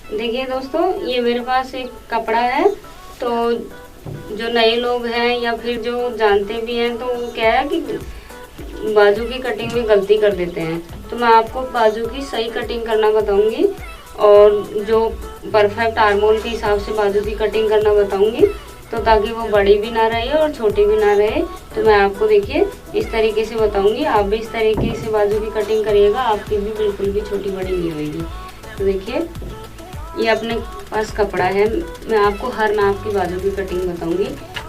देखिए दोस्तों, ये मेरे पास एक कपड़ा है। तो जो नए लोग हैं या फिर जो जानते भी हैं, तो वो क्या है कि बाजू की कटिंग में गलती कर देते हैं। तो मैं आपको बाजू की सही कटिंग करना बताऊंगी और जो परफेक्ट आर्मोल के हिसाब से बाजू की कटिंग करना बताऊंगी, तो ताकि वो बड़ी भी ना रहे और छोटी भी ना रहे। तो मैं आपको देखिए इस तरीके से बताऊंगी, आप भी इस तरीके से बाजू की कटिंग करिएगा, आपकी भी बिल्कुल भी छोटी बड़ी नहीं होगी। तो देखिए, ये अपने पास कपड़ा है, मैं आपको हर नाप की बाजू की कटिंग बताऊंगी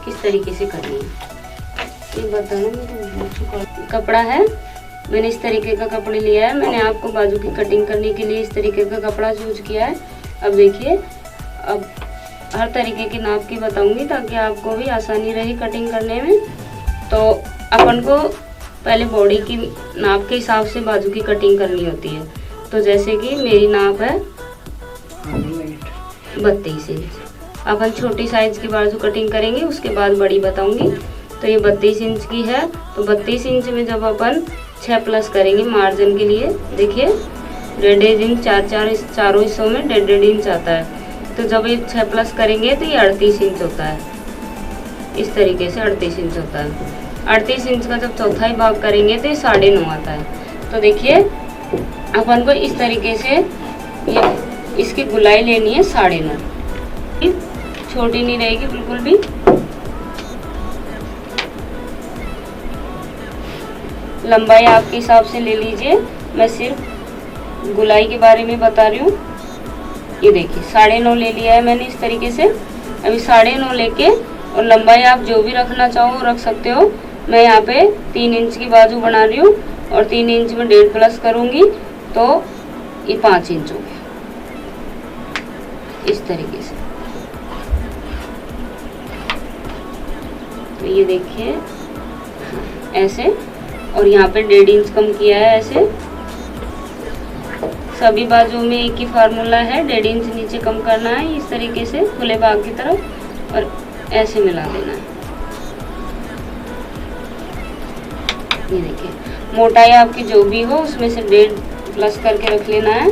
किस तरीके से करनी है। ये बताना मुझे कपड़ा है, मैंने इस तरीके का कपड़ा लिया है। मैंने आपको बाजू की कटिंग करने के लिए इस तरीके का कपड़ा यूज किया है। अब देखिए, अब हर तरीके की नाप की बताऊंगी ताकि आपको भी आसानी रही कटिंग करने में। तो अपन को पहले बॉडी की नाप के हिसाब से बाजू की कटिंग करनी होती है। तो जैसे कि मेरी नाप है 32 इंच। अपन छोटी साइज की बाजू कटिंग करेंगे, उसके बाद बड़ी बताऊंगी। तो ये 32 इंच की है। तो 32 इंच में जब अपन 6 प्लस करेंगे मार्जिन के लिए, देखिए 1.5 इंच चारों हिस्सों में 1.5 इंच आता है। तो जब ये 6 प्लस करेंगे तो ये 38 इंच होता है। इस तरीके से 38 इंच होता है। 38 इंच का जब चौथाई भाग करेंगे तो ये 9.5 आता है। तो देखिए, अपन को इस तरीके से ये इसकी गुलाई लेनी है 9.5, छोटी नहीं रहेगी बिल्कुल भी। लंबाई आपके हिसाब से ले लीजिए, मैं सिर्फ गुलाई के बारे में बता रही हूँ। ये देखिए 9.5 ले लिया है मैंने इस तरीके से। अभी 9.5 लेके और लंबाई आप जो भी रखना चाहो रख सकते हो। मैं यहाँ पे 3 इंच की बाजू बना रही हूँ और 3 इंच में 1.5 प्लस करूँगी तो ये 5 इंच हो गया। इस तरीके से तो ये देखिए ऐसे, और यहाँ पे 1.5 इंच कम किया है ऐसे। सभी बाजू में एक ही फार्मूला है, 1.5 इंच नीचे कम करना है इस तरीके से खुले भाग की तरफ और ऐसे मिला देना है। ये देखिए, मोटाई आपकी जो भी हो उसमें से 1.5 प्लस करके रख लेना है।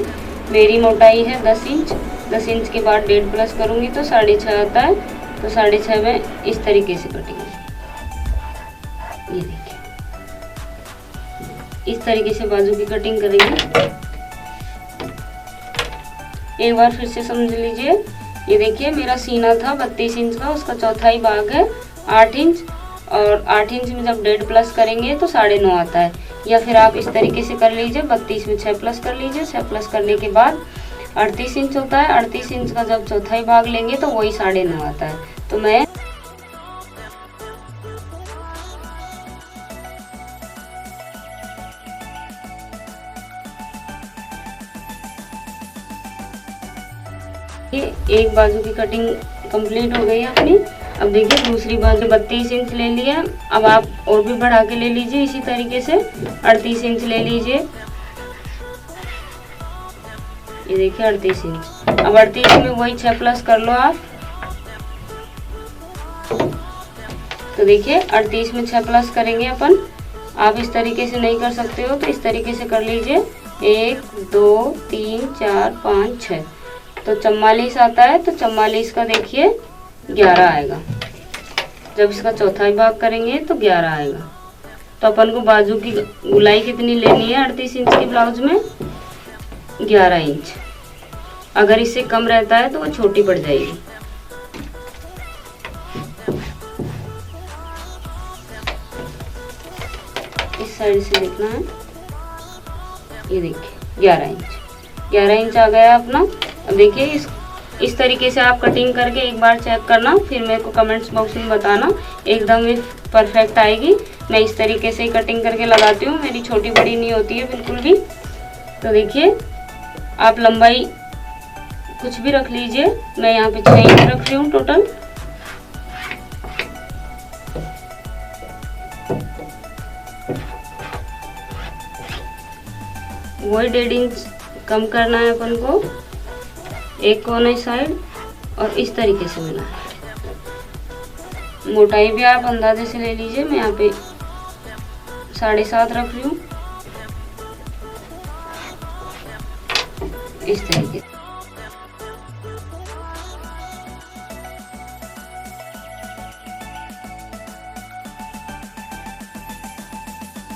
मेरी मोटाई है 10 इंच। 10 इंच के बाद 1.5 प्लस करूँगी तो 6.5 आता है। तो 6.5 में इस तरीके से कटेंगे। ये देखिए, इस तरीके से बाजू की कटिंग करेंगे। एक बार फिर से समझ लीजिए। ये देखिए, मेरा सीना था 32 इंच का, उसका चौथाई भाग है 8 इंच और 8 इंच में जब 1.5 प्लस करेंगे तो 9.5 आता है। या फिर आप इस तरीके से कर लीजिए, 32 में 6 प्लस कर लीजिए। 6 प्लस करने के बाद 38 इंच होता है। 38 इंच का जब चौथाई भाग लेंगे तो वही 9.5 आता है। तो मैं एक बाजू की कटिंग कंप्लीट हो गई है अपनी। अब देखिए दूसरी बाजू 32 इंच ले लिया। अब आप और भी बढ़ा के ले लीजिए, इसी तरीके से 38 इंच ले लीजिए। ये देखिए 38 इंच। अब 38 में वही 6 प्लस कर लो आप। तो देखिए 38 में 6 प्लस करेंगे अपन। आप इस तरीके से नहीं कर सकते हो तो इस तरीके से कर लीजिए। 1 2 3 4 5 6, तो 44 आता है। तो 44 का देखिए 11 आएगा। जब इसका चौथाई भाग करेंगे तो 11 आएगा। तो अपन को बाजू की गुलाई कितनी लेनी है 38 इंच की ब्लाउज में? 11 इंच। अगर इससे कम रहता है तो वो छोटी पड़ जाएगी। इस साइड से देखना है। ये देखिए 11 इंच। 11 इंच आ गया अपना। अब देखिए इस तरीके से आप कटिंग करके एक बार चेक करना, फिर मेरे को कमेंट्स बॉक्स में बताना। एकदम ही परफेक्ट आएगी। मैं इस तरीके से ही कटिंग करके लगाती हूँ, मेरी छोटी बड़ी नहीं होती है बिल्कुल भी। तो देखिए, आप लंबाई कुछ भी रख लीजिए। मैं यहाँ पे 6 इंच रख रही हूँ टोटल। वही 1.5 इंच कम करना है अपन को एक कोने साइड और इस तरीके से मिला है। मोटाई भी आप अंदाजे से ले लीजिए। मैं यहाँ पे 7.5 रख रही हूँ इस तरीके से।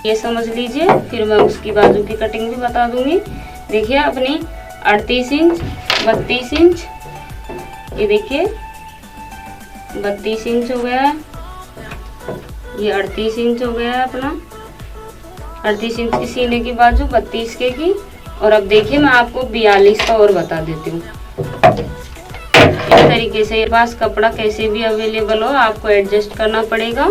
ये समझ लीजिए, फिर मैं उसकी बाजू की कटिंग भी बता दूंगी। देखिए अपनी 38 इंच, 32 इंच, ये देखिए 32 इंच हो गया है, ये 38 इंच हो गया है अपना। 38 इंच की सीने की बाजू, 32 के की। और अब देखिए मैं आपको 42 का और बता देती हूँ। इस तरीके से ये पास कपड़ा कैसे भी अवेलेबल हो, आपको एडजस्ट करना पड़ेगा।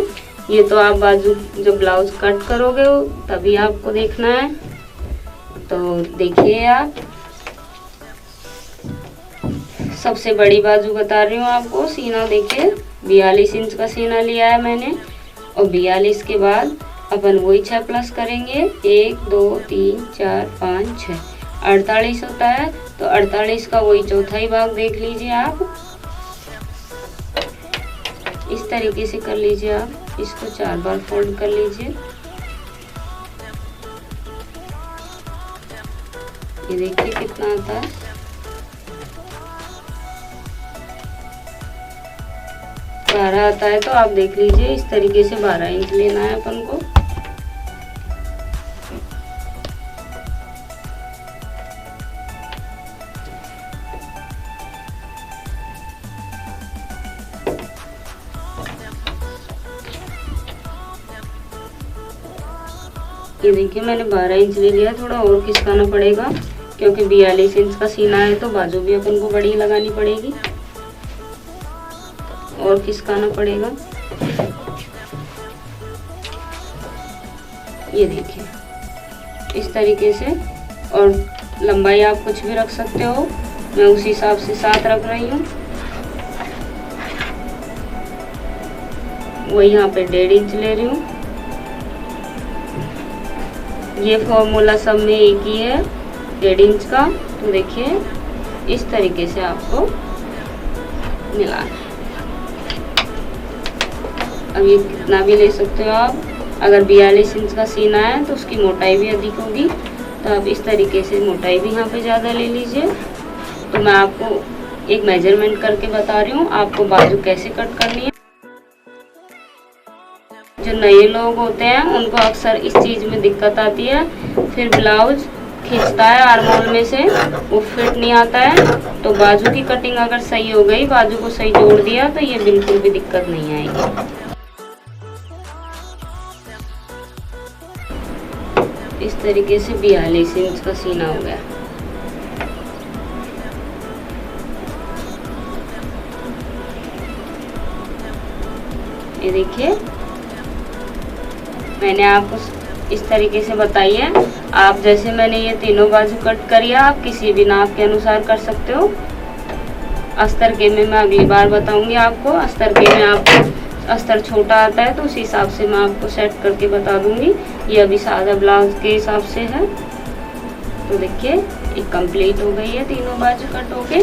ये तो आप बाजू जब ब्लाउज कट करोगे तभी आपको देखना है। तो देखिए आप, सबसे बड़ी बाजू बता रही हूँ आपको। सीना देखिए 42 इंच का सीना लिया है मैंने, और 42 के बाद अपन वही 6 प्लस करेंगे। 1 2 3 4 5 6, 48 होता है। तो 48 का वही चौथाई भाग देख लीजिए आप। इस तरीके से कर लीजिए आप, इसको 4 बार फोल्ड कर लीजिए। ये देखिए कितना आता है, 12 आता है। तो आप देख लीजिए इस तरीके से 12 इंच लेना है अपन को। ये देखिए मैंने 12 इंच ले लिया, थोड़ा और खिसकाना पड़ेगा क्योंकि 42 इंच का सीना है, तो बाजू भी अपन को बड़ी लगानी पड़ेगी और खिसकाना पड़ेगा। ये देखिए इस तरीके से। और लंबाई आप कुछ भी रख सकते हो, मैं उसी हिसाब से 7 रख रही हूँ। वही यहाँ पे 1.5 इंच ले रही हूँ। ये फॉर्मूला सब में एक ही है, 1.5 इंच का। तो देखिए इस तरीके से आपको मिलाना है। अब ये कितना भी ले सकते हो आप। अगर 42 इंच का सीना है तो उसकी मोटाई भी अधिक होगी, तो आप इस तरीके से मोटाई भी यहाँ पे ज़्यादा ले लीजिए। तो मैं आपको एक मेजरमेंट करके बता रही हूँ आपको बाजू कैसे कट करनी है। जो नए लोग होते हैं उनको अक्सर इस चीज़ में दिक्कत आती है, फिर ब्लाउज खींचता है आर्मोल में से, वो फिट नहीं आता है। तो बाजू की कटिंग अगर सही हो गई, बाजू को सही जोड़ दिया, तो ये बिल्कुल भी दिक्कत नहीं आएगी। इस तरीके से 42 इंच का सीना हो गया। ये देखिए मैंने आपको इस तरीके से बताई है। आप जैसे मैंने ये तीनों बाजू कट करी है, आप किसी भी नाप के अनुसार कर सकते हो। अस्तर के में मैं अगली बार बताऊंगी आपको। अस्तर के में आपको अस्तर छोटा आता है तो उस हिसाब से मैं आपको सेट करके बता दूंगी। ये अभी सादा ब्लाउज के हिसाब से है। तो देखिए ये कंप्लीट हो गई है तीनों बाजू कट होके।